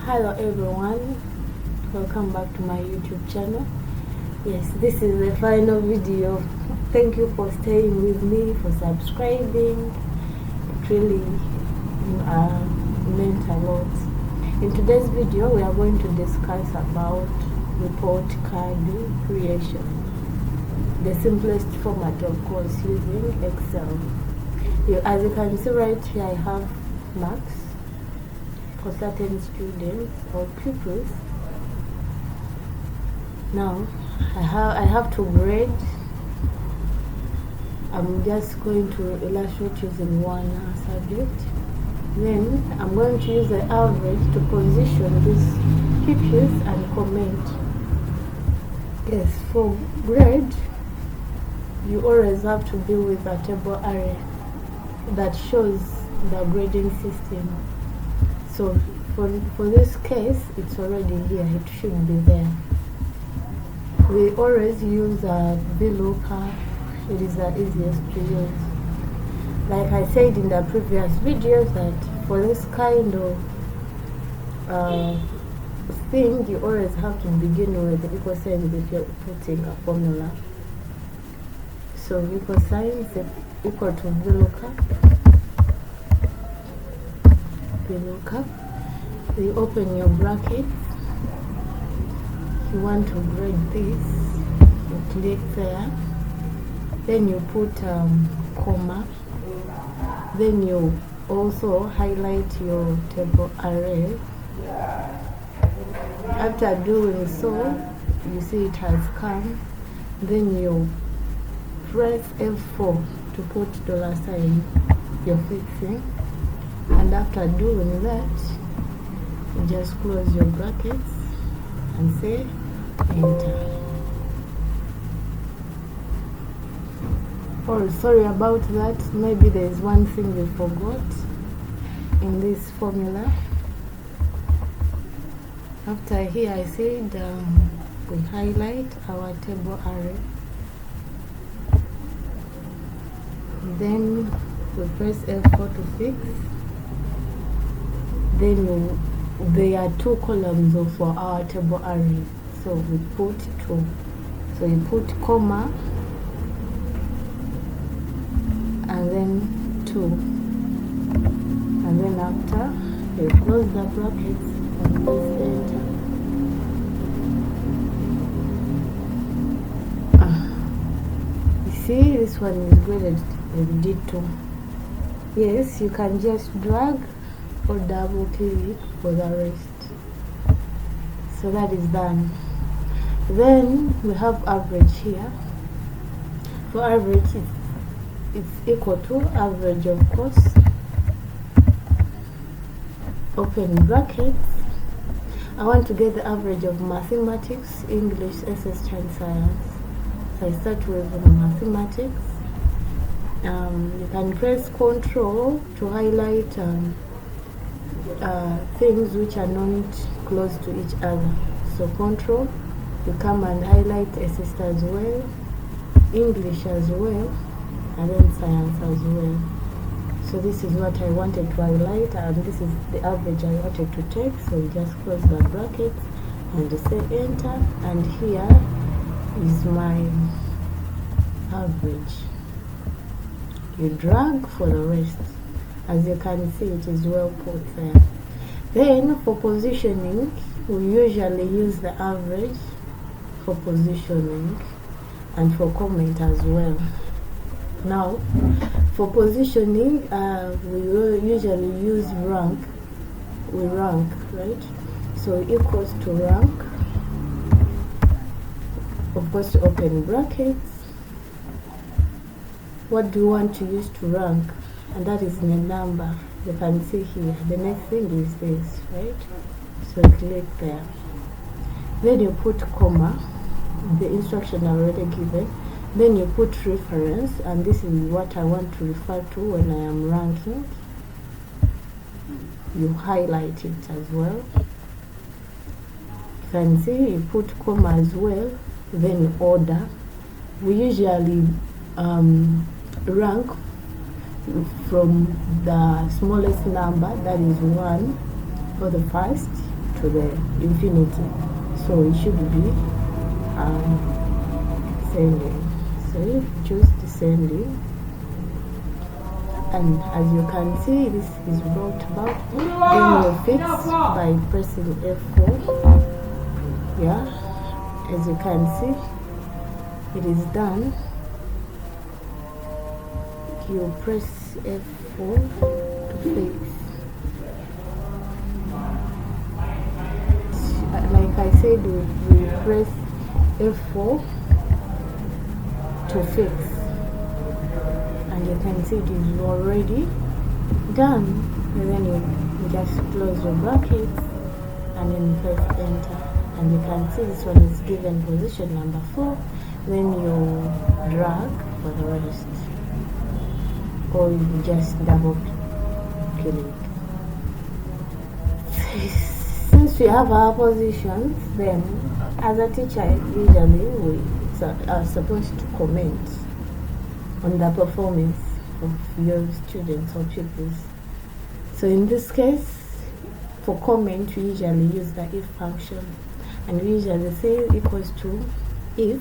Hello everyone, welcome back to my YouTube channel. Yes, this is the final video. Thank you for staying with me, for subscribing. It really meant a lot. In today's video we are going to discuss about report card creation. The simplest format, of course, using Excel. As you can see right here, I have marks for certain students or pupils. Now I have to grade. I'm just going to illustrate using one subject. Then I'm going to use the average to position these pupils and comment. Yes, for grade, you always have to be with a table array that shows the grading system. So for this case, it's already here, it should be there. We always use a VLOOKUP, it is the easiest to use. Like I said in the previous videos, that for this kind of thing, you always have to begin with the equal signs if you're putting a formula. So equal signs equal to VLOOKUP. You open your brackets. You want to grade this, you click there. Then you put comma. Then you also highlight your table array. After doing so, you see it has come. Then you press F4 to put $sign you're fixing, and after doing that, you just close your brackets and say enter. Oh, sorry about that, maybe there is one thing we forgot in this formula. After here I said we highlight our table array. Then we press F4 to fix. Then there are two columns for our table array, so we put 2. So you put comma and then 2, and then after you close the brackets and press enter. You see, this one is graded with D2. Yes, you can just drag or double click for the rest. So that is done. Then we have average here. For average, it's equal to average, of course. Open brackets. I want to get the average of mathematics, English, SS, and science. So I start with mathematics. You can press Ctrl to highlight things which are not close to each other. So Ctrl, you come and highlight SS as well, English as well, and then science as well. So this is what I wanted to highlight, and this is the average I wanted to take. So you just close the brackets and you say enter, and here is my average. You drag for the rest. As you can see, it is well put there. Then for positioning, we usually use the average for positioning and for comment as well. Now for positioning, we will usually use rank. We rank, right? So equals to rank. Of course, open brackets. What do you want to use to rank? And that is in a number. You can see here. The next thing is this, right? So click there. Then you put comma, the instruction already given. Then you put reference, and this is what I want to refer to when I am ranking. You highlight it as well. You can see you put comma as well. Then order. We usually rank from the smallest number, that is 1, for the first, to to the infinity, so it should be descending. So you choose descending, and as you can see, this is brought about. Then you fix by pressing F4. Yeah, as you can see, it is done. You press F4 to fix. Like I said, we press F4 to fix, and you can see it is already done. And then you just close your brackets and then press enter, and you can see this one is given position number 4. Then you drag for the rest, or you just double click. Since we have our positions, then as a teacher, usually we are supposed to comment on the performance of your students or pupils. So in this case, for comment, we usually use the if function, and we usually say equals to if,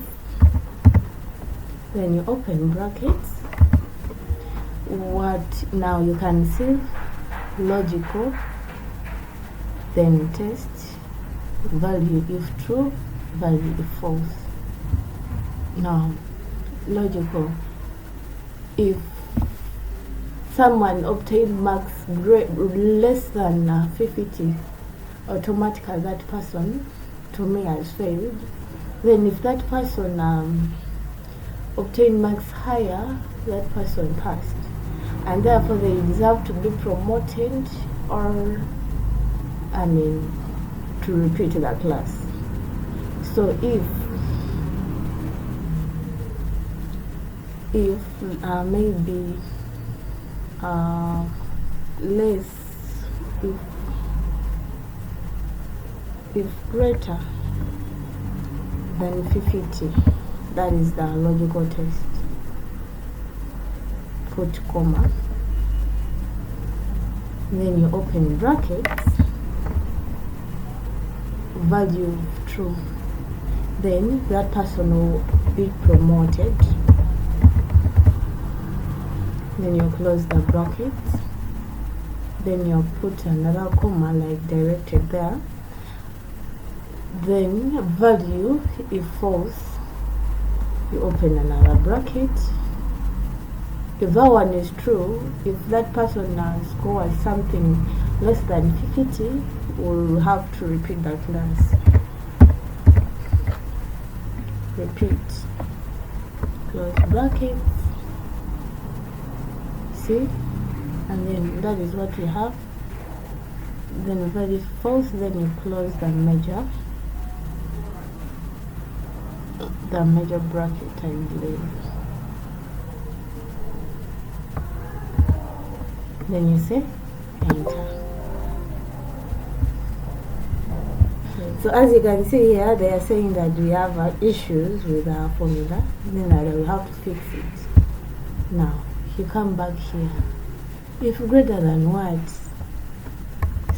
then you open brackets. What now you can see logical, then test, value if true, value if false. Now logical, if someone obtained marks less than 50, automatically that person to me has failed. Then if that person obtained marks higher, that person passed, and therefore they deserve to be promoted, or to repeat the class. So if maybe less, if greater than 50, that is the logical test. Put comma, then you open brackets, value true, then that person will be promoted. Then you close the brackets, then you put another comma like directed there, then value if false, you open another bracket. If that one is true, if that person scores something less than 50, we'll have to repeat the class. Repeat, close brackets, see, and then that is what we have. Then value false, then you close the major bracket, I believe. Then you say enter. So as you can see here, they are saying that we have issues with our formula, then we have to fix it. Now you come back here, if greater than what,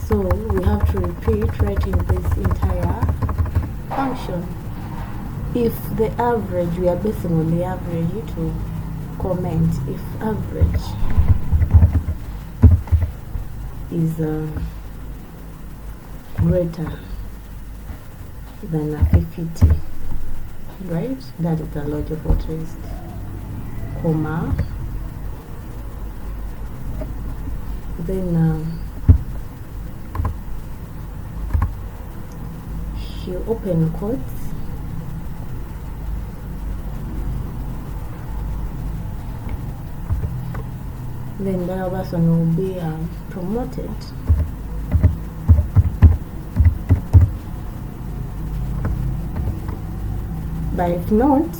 so we have to repeat writing this entire function. If the average, we are basing on the average to comment. If average is greater than 50, right? That is the logical test. Comma, then you open quotes, then that person will be promoted. But if not,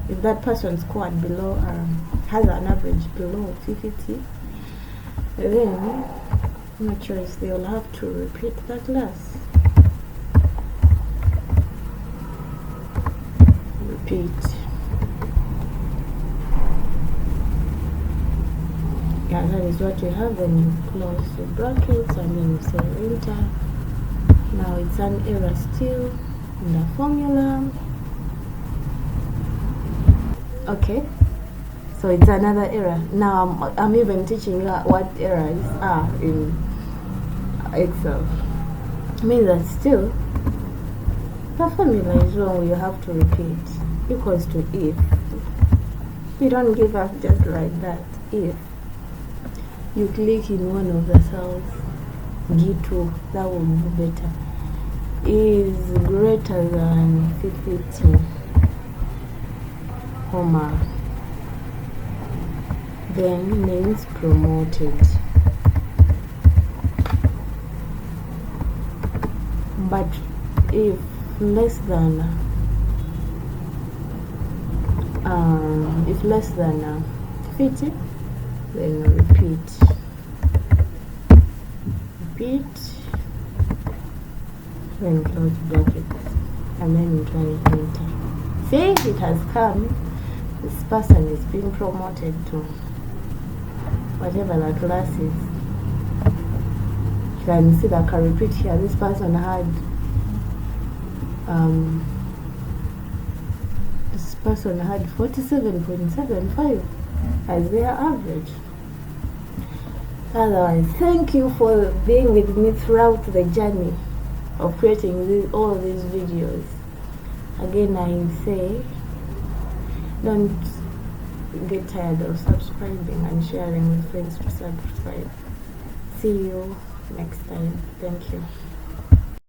if that person scored below, has an average below 50, then no choice, they will have to repeat the class. Repeat. Yeah, that is what you have. Then you close the brackets and then you say enter. Now it's an error still in the formula. Okay, so it's another error. Now I'm even teaching you what errors are in Excel. Means that still the formula is wrong. You have to repeat. Equals to if. You don't give up just like that. If you click in one of the cells, G2, that will be better, is greater than 50, comma, then means promoted. But if less than 50, then repeat, then close brackets, and then you try to enter. See, it has come. This person is being promoted to whatever the class is. You can see that I can repeat here. This person had 47.75 as their average. Otherwise, thank you for being with me throughout the journey of creating all these videos. Again, I say, don't get tired of subscribing and sharing with friends to subscribe. See you next time. Thank you.